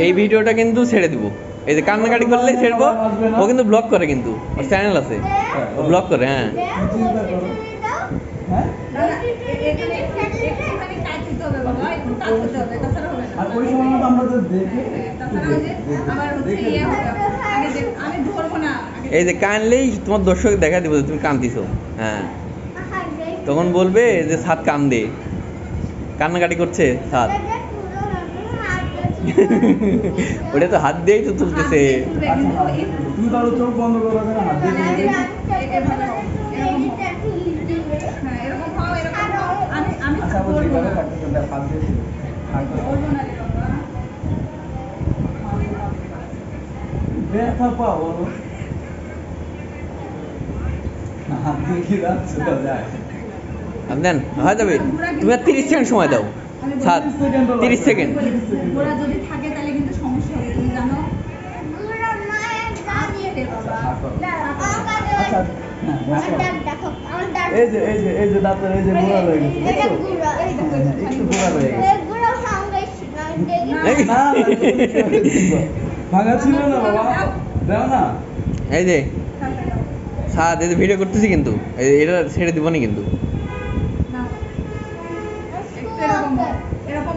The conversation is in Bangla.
এই ভিডিওটা কিন্তু ছেড়ে দিব, এই যে কান্নাকাটি করলে ছেড়বো। ও কিন্তু ব্লগ করে, কিন্তু ওর চ্যানেল আছে, ও ব্লগ করে। হ্যাঁ এই যে কানলেই তোমার দর্শক দেখা দিব তুমি কান্দিছো। হ্যাঁ তখন বলবে যে সাত কান্দে, কান্নাকাটি করছে সাত। ওটা তো হাত দিয়েই তো তুলতেছে। চোখ বন্ধ করো, হাত দিয়ে ব্যথা পাও দেন হয়ে যাবে। তুমি আর 30 সেকেন্ড সময় দাও। 30 সেকেন্ড। যদি থাকে তাহলে কিন্তু সমস্যা হবে, তুমি জানো। এই যে দাঁতের এই যে গোড়া হয়ে গেছে, একটু গোড়া হয়ে গেছে। ভাঙা ছিল না বাবা, দাও না। এই যে সাদ, এই যে ভিডিও করতেছি কিন্তু এটা ছেড়ে দিব না কিন্তু। এরকম